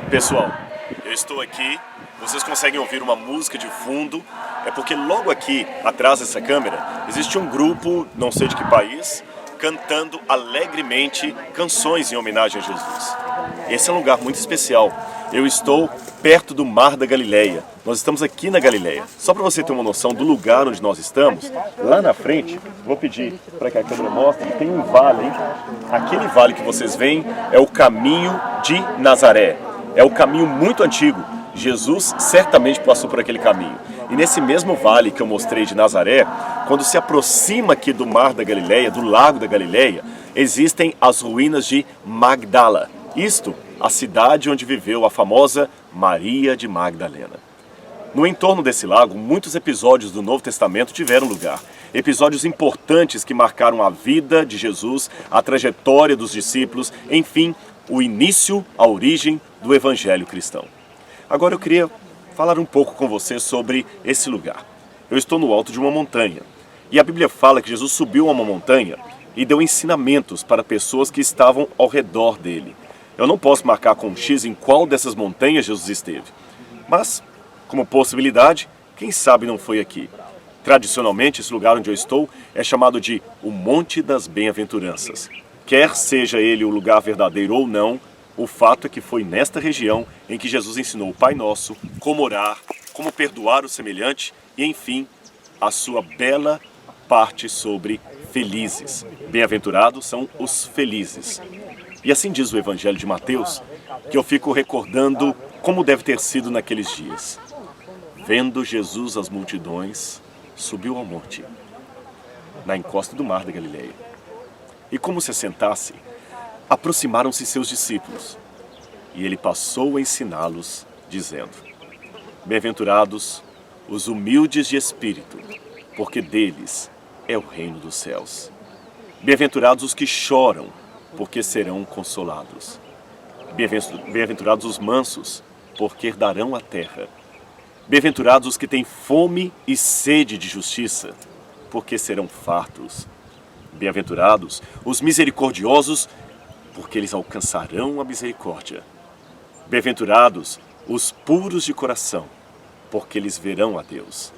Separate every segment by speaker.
Speaker 1: Pessoal, eu estou aqui, vocês conseguem ouvir uma música de fundo, é porque logo aqui, atrás dessa câmera, existe um grupo, não sei de que país, cantando alegremente canções em homenagem a Jesus. Esse é um lugar muito especial. Eu estou perto do Mar da Galileia. Nós estamos aqui na Galileia. Só para você ter uma noção do lugar onde nós estamos, lá na frente, vou pedir para que a câmera mostre, tem um vale, hein? Aquele vale que vocês veem é o caminho de Nazaré. É um caminho muito antigo. Jesus certamente passou por aquele caminho. E nesse mesmo vale que eu mostrei de Nazaré, quando se aproxima aqui do Mar da Galileia, do Lago da Galileia, existem as ruínas de Magdala. Isto, a cidade onde viveu a famosa Maria de Magdalena. No entorno desse lago, muitos episódios do Novo Testamento tiveram lugar. Episódios importantes que marcaram a vida de Jesus, a trajetória dos discípulos, enfim, o início, a origem do Evangelho cristão. Agora eu queria falar um pouco com você sobre esse lugar. Eu estou no alto de uma montanha, e a Bíblia fala que Jesus subiu a uma montanha e deu ensinamentos para pessoas que estavam ao redor dele. Eu não posso marcar com um X em qual dessas montanhas Jesus esteve, mas, como possibilidade, quem sabe não foi aqui. Tradicionalmente, esse lugar onde eu estou é chamado de o Monte das Bem-aventuranças. Quer seja ele o lugar verdadeiro ou não, o fato é que foi nesta região em que Jesus ensinou o Pai Nosso, como orar, como perdoar o semelhante e, enfim, a sua bela parte sobre felizes. Bem-aventurados são os felizes. E assim diz o Evangelho de Mateus, que eu fico recordando como deve ter sido naqueles dias. Vendo Jesus as multidões, subiu ao monte, na encosta do Mar da Galileia. E como se assentasse, aproximaram-se seus discípulos, e ele passou a ensiná-los, dizendo: Bem-aventurados os humildes de espírito, porque deles é o reino dos céus. Bem-aventurados os que choram, porque serão consolados. Bem-aventurados os mansos, porque herdarão a terra. Bem-aventurados os que têm fome e sede de justiça, porque serão fartos. Bem-aventurados os misericordiosos, porque eles alcançarão a misericórdia. Bem-aventurados os puros de coração, porque eles verão a Deus.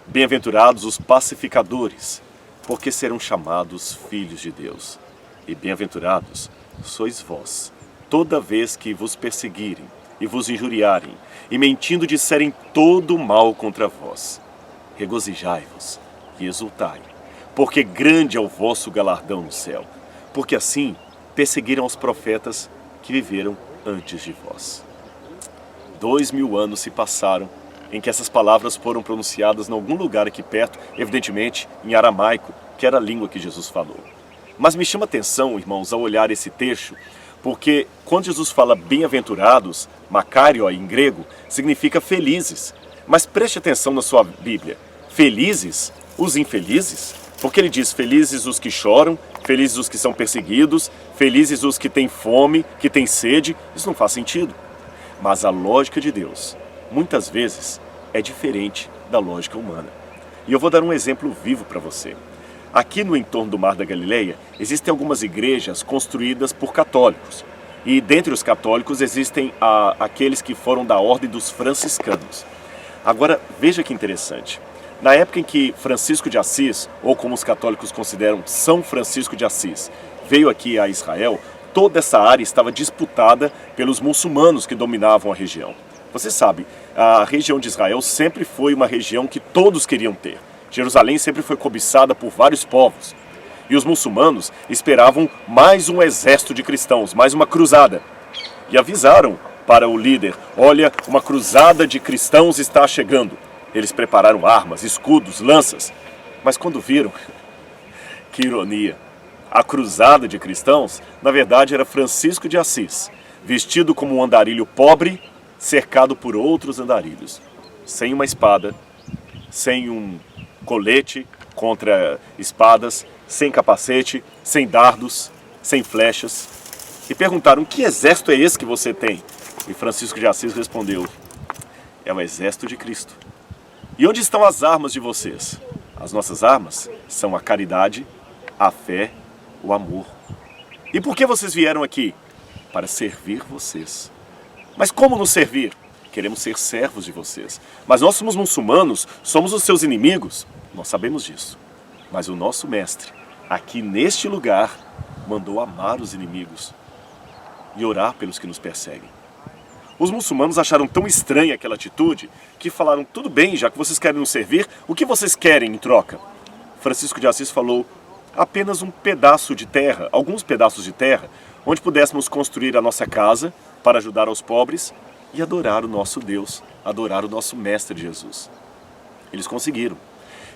Speaker 1: Bem-aventurados os pacificadores, porque serão chamados filhos de Deus. E bem-aventurados sois vós, toda vez que vos perseguirem e vos injuriarem, e mentindo disserem todo o mal contra vós. Regozijai-vos e exultai, porque grande é o vosso galardão no céu, porque assim perseguiram os profetas que viveram antes de vós. 2000 anos se passaram em que essas palavras foram pronunciadas em algum lugar aqui perto, evidentemente em aramaico, que era a língua que Jesus falou. Mas me chama a atenção, irmãos, ao olhar esse texto, porque quando Jesus fala bem-aventurados, makario em grego, significa felizes. Mas preste atenção na sua Bíblia. Felizes os infelizes? Porque ele diz felizes os que choram, felizes os que são perseguidos, felizes os que têm fome, que têm sede. Isso não faz sentido. Mas a lógica de Deus, muitas vezes, é diferente da lógica humana. E eu vou dar um exemplo vivo para você. Aqui no entorno do Mar da Galileia, existem algumas igrejas construídas por católicos. E dentre os católicos existem aqueles que foram da ordem dos franciscanos. Agora, veja que interessante. Na época em que Francisco de Assis, ou como os católicos consideram São Francisco de Assis, veio aqui a Israel, toda essa área estava disputada pelos muçulmanos que dominavam a região. Você sabe, a região de Israel sempre foi uma região que todos queriam ter. Jerusalém sempre foi cobiçada por vários povos. E os muçulmanos esperavam mais um exército de cristãos, mais uma cruzada. E avisaram para o líder: olha, uma cruzada de cristãos está chegando. Eles prepararam armas, escudos, lanças. Mas quando viram, que ironia, a cruzada de cristãos, na verdade, era Francisco de Assis, vestido como um andarilho pobre, cercado por outros andarilhos, sem uma espada, sem um colete contra espadas, sem capacete, sem dardos, sem flechas. E perguntaram: que exército é esse que você tem? E Francisco de Assis respondeu: é o exército de Cristo. E onde estão as armas de vocês? As nossas armas são a caridade, a fé, o amor. E por que vocês vieram aqui? Para servir vocês. Mas como nos servir? Queremos ser servos de vocês. Mas nós somos muçulmanos, somos os seus inimigos. Nós sabemos disso. Mas o nosso mestre, aqui neste lugar, mandou amar os inimigos e orar pelos que nos perseguem. Os muçulmanos acharam tão estranha aquela atitude que falaram: tudo bem, já que vocês querem nos servir, o que vocês querem em troca? Francisco de Assis falou: apenas um pedaço de terra, alguns pedaços de terra, onde pudéssemos construir a nossa casa para ajudar aos pobres e adorar o nosso Deus, adorar o nosso Mestre Jesus. Eles conseguiram.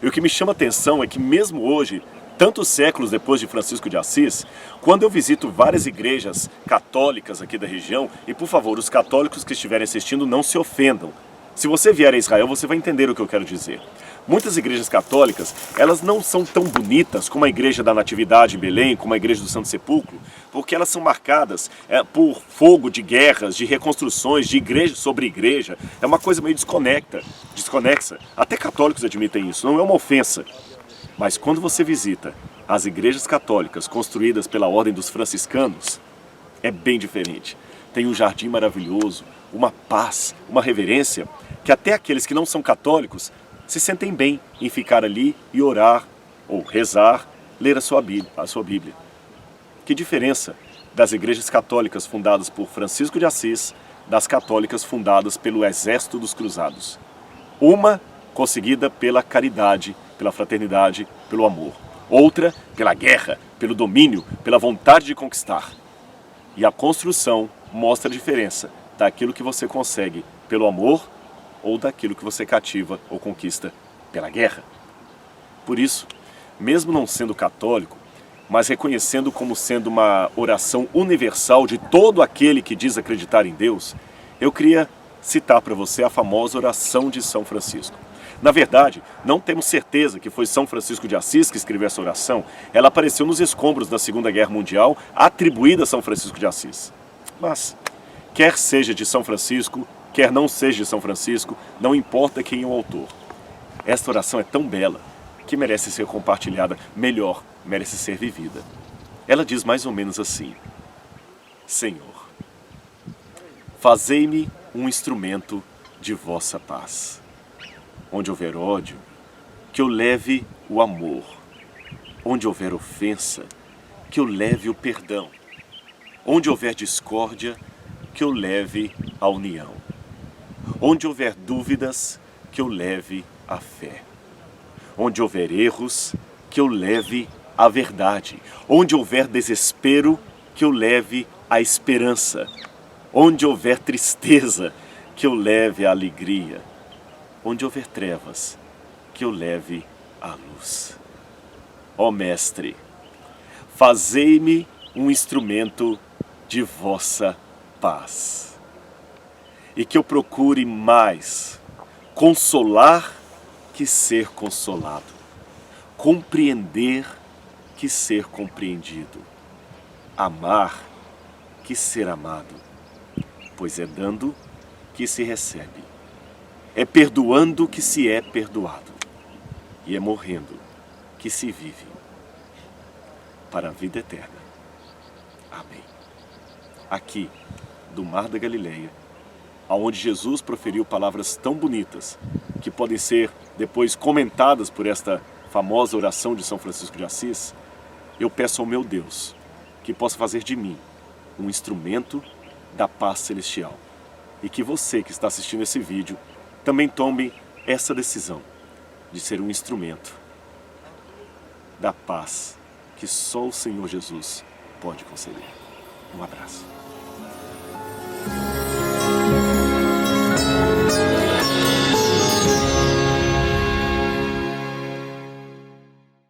Speaker 1: E o que me chama a atenção é que mesmo hoje, tantos séculos depois de Francisco de Assis, quando eu visito várias igrejas católicas aqui da região, e por favor, os católicos que estiverem assistindo não se ofendam. Se você vier a Israel, você vai entender o que eu quero dizer. Muitas igrejas católicas, elas não são tão bonitas como a Igreja da Natividade em Belém, como a Igreja do Santo Sepulcro, porque elas são marcadas por fogo de guerras, de reconstruções, de igreja sobre igreja. É uma coisa meio desconexa. Até católicos admitem isso, não é uma ofensa. Mas quando você visita as igrejas católicas construídas pela Ordem dos Franciscanos, é bem diferente. Tem um jardim maravilhoso, uma paz, uma reverência, que até aqueles que não são católicos se sentem bem em ficar ali e orar, ou rezar, ler a sua Bíblia. Que diferença das igrejas católicas fundadas por Francisco de Assis, das católicas fundadas pelo Exército dos Cruzados. Uma conseguida pela caridade, pela fraternidade, pelo amor. Outra pela guerra, pelo domínio, pela vontade de conquistar. E a construção mostra a diferença daquilo que você consegue pelo amor ou daquilo que você cativa ou conquista pela guerra. Por isso, mesmo não sendo católico, mas reconhecendo como sendo uma oração universal de todo aquele que diz acreditar em Deus, eu queria citar para você a famosa oração de São Francisco. Na verdade, não temos certeza que foi São Francisco de Assis que escreveu essa oração. Ela apareceu nos escombros da Segunda Guerra Mundial, atribuída a São Francisco de Assis. Mas, quer seja de São Francisco, quer não seja de São Francisco, não importa quem é o autor. Esta oração é tão bela que merece ser compartilhada, melhor, merece ser vivida. Ela diz mais ou menos assim: Senhor, fazei-me um instrumento de vossa paz. Onde houver ódio, que eu leve o amor. Onde houver ofensa, que eu leve o perdão. Onde houver discórdia, que eu leve a união. Onde houver dúvidas, que eu leve a fé. Onde houver erros, que eu leve a verdade. Onde houver desespero, que eu leve a esperança. Onde houver tristeza, que eu leve a alegria. Onde houver trevas, que eu leve a luz. Ó Mestre, fazei-me um instrumento de vossa paz. E que eu procure mais consolar que ser consolado, compreender que ser compreendido, amar que ser amado, pois é dando que se recebe, é perdoando que se é perdoado, e é morrendo que se vive para a vida eterna. Amém. Aqui, do Mar da Galileia, aonde Jesus proferiu palavras tão bonitas que podem ser depois comentadas por esta famosa oração de São Francisco de Assis, eu peço ao meu Deus que possa fazer de mim um instrumento da paz celestial e que você que está assistindo esse vídeo também tome essa decisão de ser um instrumento da paz que só o Senhor Jesus pode conceder. Um abraço.